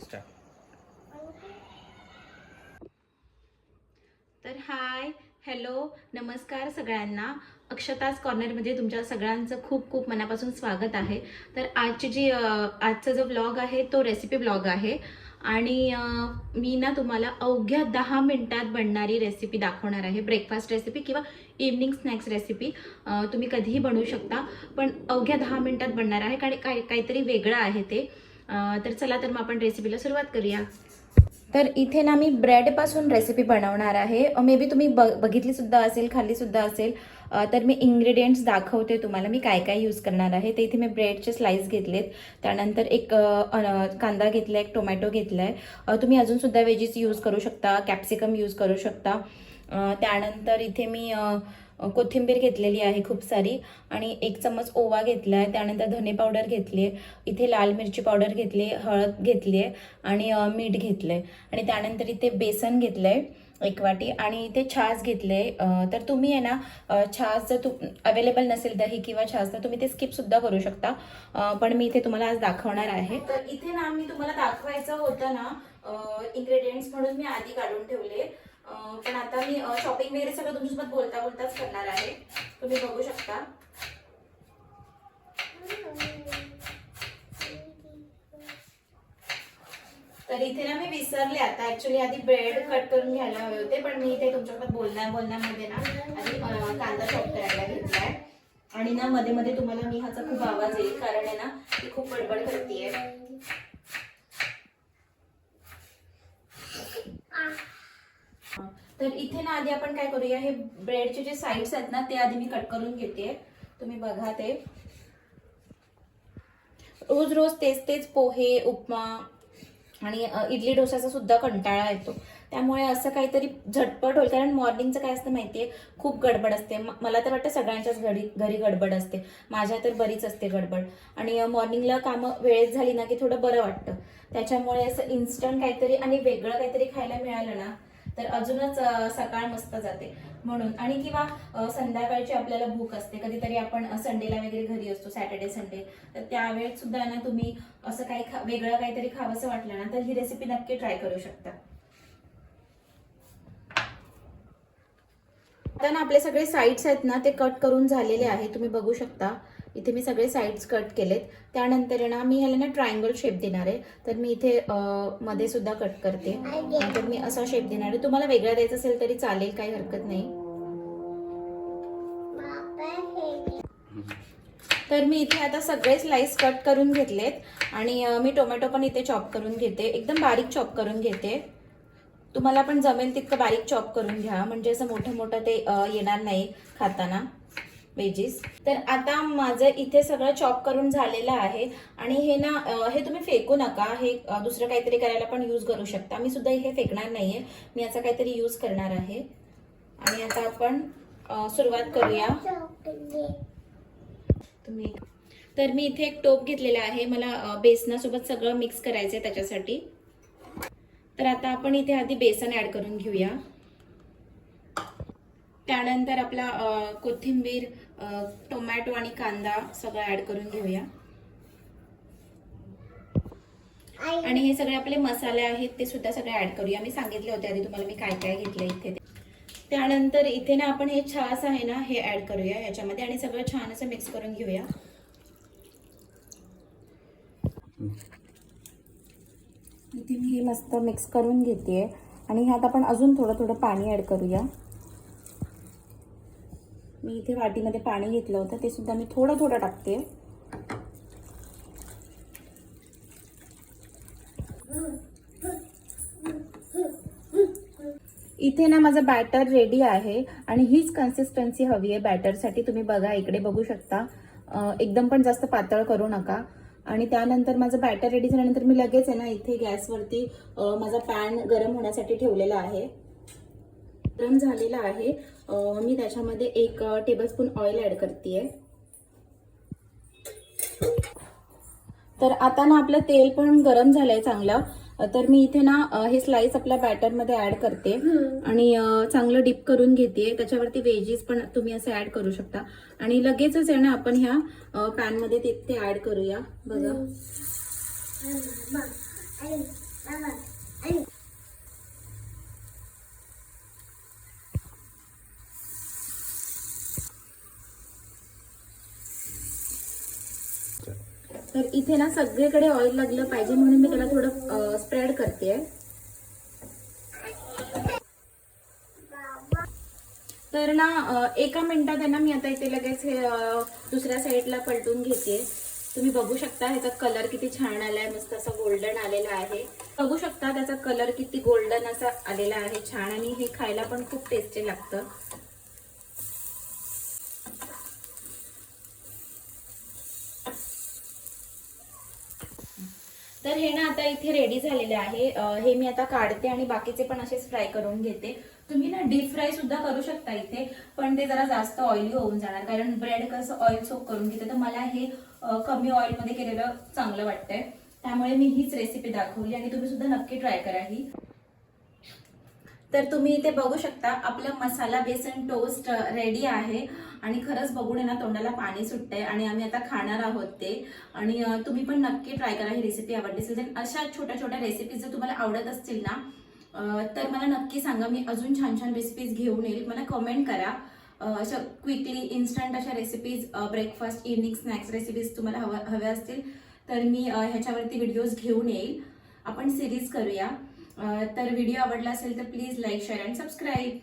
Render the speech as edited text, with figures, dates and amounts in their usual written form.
तर hi hello नमस्कार सगळ्यांना. अक्षताज कॉर्नरमध्ये तुमच्या सगळ्यांचं खूप खूप मनापासून स्वागत आहे. तर आजचा जो व्लॉग आहे तो रेसिपी व्लॉग आहे आणि मी ना तुम्हाला अवघ्या 10 मिनिटात बनणारी रेसिपी दाखवणार आहे. ब्रेकफास्ट रेसिपी किंवा इव्हनिंग स्नॅक्स रेसिपी तुम्ही कधीही बनवू शकता, पण अवघ्या 10 मिनिटात बनणार आहे. काहीतरी वेगळं आहे ते. तर चला तर मग आपण रेसिपीला सुरुवात करूया. तर इथे ना मी ब्रेडपासून रेसिपी बनवणार आहे. मे बी तुम्ही बघितली सुद्धा असेल, खाल्ली सुद्धा असेल. तर मी इंग्रेडियंट्स दाखवते तुम्हाला मी काय काय यूज करणार आहे. तर इथे मी ब्रेडचे स्लाइस घेतलेत, त्यानंतर एक कांदा घेतला, एक टोमॅटो घेतला आहे. तुम्ही अजूनसुद्धा व्हेजीस यूज करू शकता, कॅप्सिकम यूज करू शकता. त्यानंतर इथे मी कोथिंबीर घेतलेली आहे खूप सारी, आणि 1 चम्मच ओवा घेतला आहे. त्यानंतर धने पावडर घेतली आहे, इथे लाल मिरची पावडर घेतली, हळद घेतली आहे आणि मीठ घेतलं आहे. आणि त्यानंतर इथे बेसन घेतलं आहे 1 वाटी, आणि इथे छास घेतले आहे. तर तुम्ही आहे ना छास जर अवेलेबल नसेल दही किंवा छास तर तुम्ही ते स्किपसुद्धा करू शकता, पण मी इथे तुम्हाला आज दाखवणार आहे. तर इथे ना मी तुम्हाला दाखवायचं होतं ना इन्ग्रेडियंट्स म्हणून मी आधी काढून ठेवले, पण आता मी शॉपिंग वगैरे सगळं तुमच्यासोबत बोलता बोलताच करणार आहे. तुम्ही बघू शकता. तर इथे ना मी विसरले आता, ऍक्च्युली आधी ब्रेड कट करून घ्यायला हवे होते, पण मी इथे तुमच्यासोबत बोलण्यामध्ये ना आधी कांदा चॉप करायला घेतलाय. आणि ना मध्ये मध्ये तुम्हाला मी ह्याचा खूप आवाज येईल, कारण आहे ना ती खूप बडबड करतेय. तर इथे ना आधी आपण काय करूया, हे ब्रेडचे जे साइड्स आहेत ना ते आधी मी कट करून घेते. तुम्ही बघा, ते रोज रोज तेच तेच पोहे, उपमा आणि इडली डोसाचा सुद्धा कंटाळा येतो. त्यामुळे असं काहीतरी झटपट होईल, कारण मॉर्निंगचं काय असतं माहितीये, खूप गडबड असते. मला तर वाटतं सगळ्यांच्याच घरी गडबड असते, माझ्या तर बरीच असते गडबड. आणि मॉर्निंगला कामं वेळेत झाली ना की थोडं बरं वाटतं. त्याच्यामुळे असं इन्स्टंट काहीतरी आणि वेगळं काहीतरी खायला मिळालं ना तर अजूनच सकाळ मस्त जाते म्हणून. आणि किंवा संध्याकाळची आपल्याला भूक असते, कधीतरी आपण संडेला वगैरे घरी असतो, सॅटर्डे संडे, तर त्यावेळेत सुद्धा ना तुम्ही असं काही वेगळं काहीतरी खावंसं वाटलं ना तर ही रेसिपी नक्की ट्राय करू शकता. आता ना आपले सगळे साईड्स आहेत ना ते कट करून झालेले आहे, तुम्ही बघू शकता. इथे मी सगळे साईड्स कट केलेत. त्यानंतर ना मी ह्याला ना ट्रायंगल शेप देणार आहे, तर मी इथे मध्ये सुद्धा कट करते. तर मी असा शेप देणार आहे. तुम्हाला वेगळा द्यायचा असेल तरी चालेल, काही हरकत नाही. तर मी इथे आता सगळे स्लाइस कट करून घेतलेत, आणि मी टोमॅटो पण इथे चॉप करून घेते, एकदम बारीक चॉप करून घेते. तुम्हाला पण जमेल तितकं बारीक चॉप करून घ्या, म्हणजे असं मोठं मोठं ते येणार नाही खाताना व्हेजीस. तर आता माझं इथे सगळं चॉप करून झालेलं आहे, आणि हे ना हे तुम्ही फेकू नका, हे दुसरं काहीतरी करायला पण यूज करू शकता. मी सुद्धा हे फेकणार नाहीये, मी याचा काहीतरी यूज करणार आहे. आणि आता आपण सुरुवात करूया. तर मी इथे एक टोप घेतलेला आहे, मला बेसनासोबत सगळं मिक्स करायचं आहे त्याच्यासाठी. तर आता आपण इथे आधी बेसन ऍड करून घेऊया. त्यानंतर आपला कोथिंबीर, टोमॅटो आणि कांदा सगळं ऍड करून घेऊया. आणि हे सगळे आपले मसाले आहेत ते सुद्धा सगळे ऍड करूया. मी सांगितले होते आधी तुम्हाला मी काय काय घेतलं इथे. त्यानंतर इथे ना आपण हे छास आहे ना हे ऍड करूया याच्यामध्ये, आणि सगळं छान असं मिक्स करून घेऊया. इथे मी हे मस्त मिक्स करून घेते, आणि ह्यात आपण अजून थोडं थोडं पाणी ऍड करूया. मी इथे वाटीमध्ये पाणी घेतलं होतं, ते सुद्धा मी थोडं थोडं टाकते. इथे ना माझं बॅटर रेडी आहे, आणि हीच कन्सिस्टन्सी हवी आहे बॅटरसाठी. तुम्ही बघा, इकडे बघू शकता, एकदम पण जास्त पातळ करू नका. आणि त्यानंतर माझं बॅटर रेडी झाल्यानंतर मी लगेच आहे ना इथे गॅसवरती माझा पॅन गरम होण्यासाठी ठेवलेला आहे. गरम झालेला आहे, मी त्याच्यामध्ये 1 टेबलस्पून ऑइल ऍड करते. तर आता ना आपलं तेल पण गरम झालंय चांगलं. तर मी इथे ना हे स्लाइस आपल्या बॅटरमध्ये ऍड करते, आणि चांगलं डिप करून घेते. त्याच्यावरती व्हेजीस पण तुम्ही असं ऍड करू शकता, आणि लगेचच आहे ना आपण ह्या पॅनमध्ये ते ऍड करूया. बघा, तर इथे ना सगळीकडे ऑइल लागलं पाहिजे म्हणून मी त्याला थोडं स्प्रेड करते. तर ना एका मिनिटात आहे ना मी आता इथे लगेच हे दुसऱ्या साईडला पलटून घेते. तुम्ही बघू शकता ह्याचा कलर किती छान आलाय, मस्त असा गोल्डन आलेला आहे. बघू शकता त्याचा कलर किती गोल्डन असा आलेला आहे, छान. आणि हे खायला पण खूप टेस्टी लागतं. तर हे ना आता इथे रेडी झालेले आहे. हे मी आता काढते आणि बाकीचे पण असेच फ्राय करून घेते. तुम्ही ना डीप फ्राय सुद्धा करू शकता इथे, पण ते जरा जास्त ऑइली होऊन जाणार, कारण ब्रेड कसं ऑइल सोक करून घेते. तर मला हे कमी ऑइल मध्ये केलेलं चांगलं वाटतंय, त्यामुळे मी हीच रेसिपी दाखवली आणि तुम्ही सुद्धा नक्की ट्राय करा ही. तर तुम्ही इथे बघू शकता आपलं मसाला बेसन टोस्ट रेडी आहे आणि खरंच बघून आहे ना तोंडाला पाणी सुटतंय आणि आम्ही आता खाणार आहोत ते. आणि तुम्ही पण नक्की ट्राय करा ही रेसिपी. आवडली असेल तर अशा छोट्या छोट्या रेसिपीज जर तुम्हाला आवडत असतील ना तर मला नक्की सांगा, मी अजून छान छान रेसिपीज घेऊन येईल. मला कमेंट करा अशा क्विकली इन्स्टंट अशा recipes, breakfast, evening snacks recipes तुम्हाला हव्या असतील तर मी ह्याच्यावरती व्हिडिओज घेऊन येईल. आपण सिरीज करूया. तर व्हिडिओ आवडला असेल तर please like, share and subscribe.